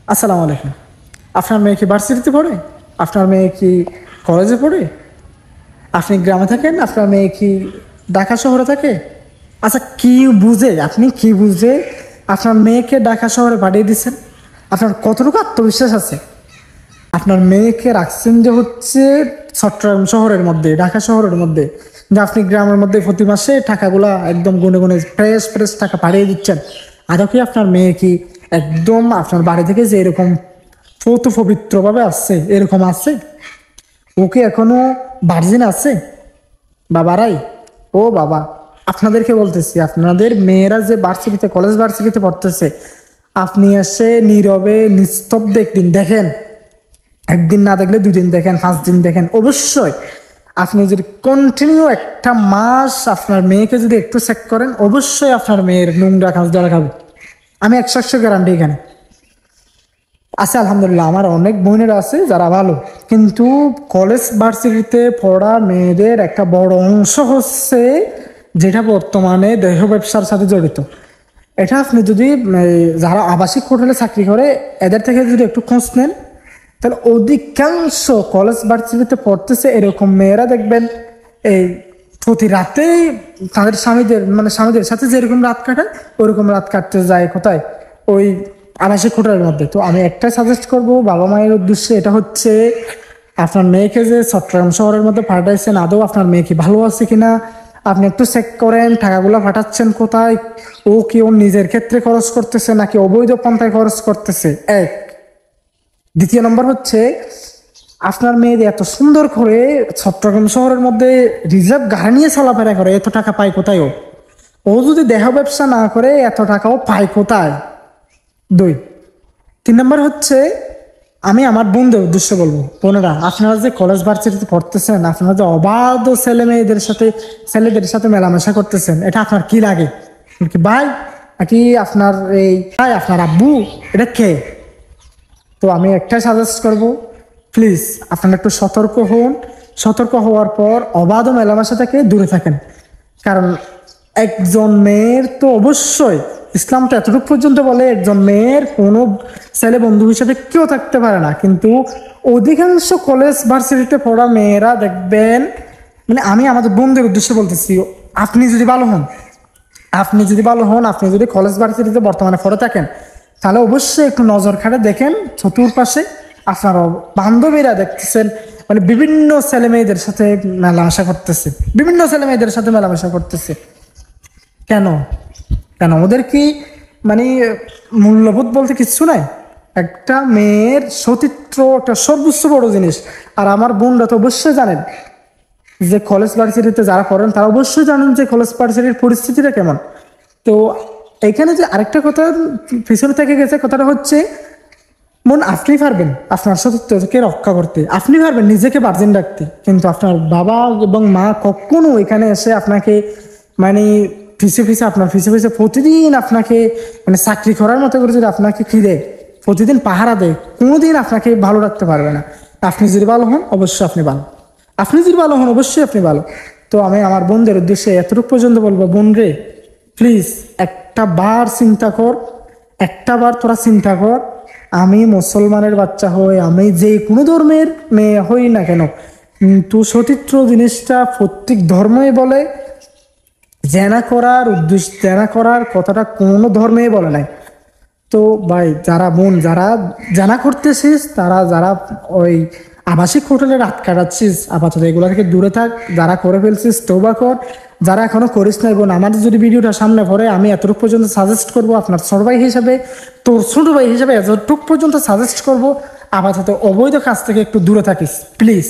আসসালামু আলাইকুম। আপনার মেয়ে কি ভার্সিটিতে পড়ে? আপনার মেয়ে কি কলেজে পড়ে? আপনি গ্রামে থাকেন? আপনার মেয়ে কি ঢাকা শহরে থাকে? আচ্ছা, কি বুঝে, আপনি কি বুঝে আপনার মেয়েকে ঢাকা শহরে পাঠিয়ে দিচ্ছেন? আপনার কতটুকু আত্মবিশ্বাস আছে? আপনার মেয়েকে রাখছেন যে হচ্ছে চট্টগ্রাম শহরের মধ্যে, ঢাকা শহরের মধ্যে, যে আপনি গ্রামের মধ্যে প্রতি মাসে টাকাগুলা একদম গুনে গুনে ফ্রেশ ফ্রেশ টাকা পাঠিয়ে দিচ্ছেন। আদৌ কি আপনার মেয়ে কি একদম আপনার বাড়ি থেকে যে এরকম পবিত্রভাবে আসছে এরকম আছে? ও কি এখনো ভার্জিন আছে? বাবারাই, ও বাবা, আপনাদেরকে বলতেছি, আপনাদের মেয়েরা যে ভার্সিটিতে, কলেজ ভার্সিটিতে পড়তেছে, আপনি এসে নীরবে নিস্তব্ধ একদিন দেখেন, একদিন না দেখলে 2 দিন দেখেন, 5 দিন দেখেন, অবশ্যই আপনি যদি কন্টিনিউ একটা মাস আপনার মেয়েকে যদি একটু চেক করেন, অবশ্যই আপনার মেয়ের নোংরা কাজ ধরা খাবে। আমি 100% গ্যারান্টি এখানে আছে। আলহামদুলিল্লাহ, আমার অনেক বোনেরা আছে যারা ভালো, কিন্তু কলেজ ভার্সিটিতে পড়া মেয়েদের একটা বড় অংশ হচ্ছে যেটা বর্তমানে দেহ ব্যবসার সাথে জড়িত। এটা আপনি যদি যারা আবাসিক হোটেলে চাকরি করে এদের থেকে যদি একটু খোঁজ নেন, তাহলে অধিকাংশ কলেজ ভার্সিটিতে পড়তেছে এরকম মেয়েরা দেখবেন এই প্রতি রাতে তাদের স্বামীদের সাথে যেরকম রাত কাটায় ওরকম রাত কাটতে যায় কোথায়? ওই আবাসিক হোটেলের মধ্যে। তো আমি একটাই সাজেস্ট করব বাবা মায়ের উদ্দেশ্যে, এটা হচ্ছে আপনার মেয়েকে যে চট্টগ্রাম শহরের মধ্যে পাঠাইছেন, আদৌ আপনার মেয়ে কি ভালো আছে কিনা আপনি একটু চেক করেন। টাকাগুলো পাঠাচ্ছেন কোথায়? ও কি ওর নিজের ক্ষেত্রে খরচ করতেছে নাকি অবৈধ পন্থায় খরচ করতেছে? এক। দ্বিতীয় নম্বর হচ্ছে, আপনার মেয়ে এত সুন্দর করে চট্টগ্রাম শহরের মধ্যে রিজার্ভ গাড়ি নিয়ে চলাফেরা করে, এত টাকা পায় কোথায়? ও ও যদি দেহ ব্যবসা না করে এত টাকাও পায় কোথায়? 2। 3 নম্বর হচ্ছে, আমি আমার বোনদের উদ্দেশ্যে বলবো, বোনেরা, আপনারা যে কলেজ ভার্সিটিতে পড়তেছেন, আপনারা যে অবাধ ছেলেদের সাথে মেলামেশা করতেছেন, এটা আপনার কি লাগে? কি ভাই নাকি আপনার এই ভাই, আপনার আব্বু, এটা কে? তো আমি একটাই সাজেস্ট করব, প্লিজ আপনারা একটু সতর্ক হন। সতর্ক হওয়ার পর অবাধ মেলামেশা থেকে দূরে থাকেন। কারণ একজন মেয়ের তো অবশ্যই, ইসলাম তো এতটুকু পর্যন্ত বলে একজন মেয়ের কোনো ছেলে বন্ধু হিসেবে কেউ থাকতে পারে না, কিন্তু অধিকাংশ কলেজ ভার্সিটিতে পড়া মেয়েরা দেখবেন, আমি আমাদের বন্ধুদের উদ্দেশ্যে বলতেছি, আপনি যদি ভালো হন, আপনি যদি কলেজ ভার্সিটিতে বর্তমানে পড়ে থাকেন, তাহলে অবশ্যই একটু নজর খাটে দেখেন চতুর্পাশে। আপনার বান্ধবীরা দেখতেছেন বিভিন্ন ছেলে মেয়েদের সাথে মেলামেশা করতেছে। কেন? ওদের কি মানে মূল্যবোধ বলতে কিচ্ছু নাই? একটা মেয়ের সতীত্ব একটা সর্বোচ্চ বড় জিনিস। আর আমার বোনরা তো অবশ্যই জানেন যে কলেজ ভার্সিটিতে যারা পড়েন তারা অবশ্যই জানেন যে কলেজ ভার্সিটির পরিস্থিতিটা কেমন। তো এখানে যে আরেকটা কথা পিছনে থেকে গেছে, কথাটা হচ্ছে, মন আপনি পারবেন আপনার সতীত্বকে রক্ষা করতে, আপনি পারবেন নিজেকে ভার্জিন রাখতে, কিন্তু আপনার বাবা এবং মা কখনো এখানে এসে আপনাকে আপনার পিছে প্রতিদিন আপনাকে চাকরি করার মতো করে যদি আপনাকে কি দেয়, প্রতিদিন পাহারা দেয়, কোনোদিন আপনাকে ভালো রাখতে পারবে না। আপনি যদি ভালো হন অবশ্যই আপনি ভালো। তো আমি আমার বোনদের উদ্দেশ্যে এতটুকু পর্যন্ত বলবো, বোন রে, প্লিজ একটা বার তোরা চিন্তা কর। আমি মুসলমানের বাচ্চা হই, আমি যে কোনো ধর্মের মেয়ে হই না কেন, কিন্তু সতীত্র জিনিসটা প্রত্যেক ধর্মই বলে। জেনা করার কথাটা কোনো ধর্মেই বলে নাই। তো ভাই, যারা জানা করতেছিস, যারা ওই আবাসিক হোটেলে রাত কাটাচ্ছিস, আপাতত এগুলো থেকে দূরে থাক। যারা করে ফেলছিস তওবা কর, যারা এখনো করিস নাই, বোন, আমাদের যদি ভিডিওটা সামনে পড়ে, আমি এতটুকু পর্যন্ত সাজেস্ট করবো, আপনার তোর ছোট ভাই হিসেবে এতটুকু পর্যন্ত সাজেস্ট করবো, আপাতত অবৈধ কাজ থেকে একটু দূরে থাকিস প্লিজ।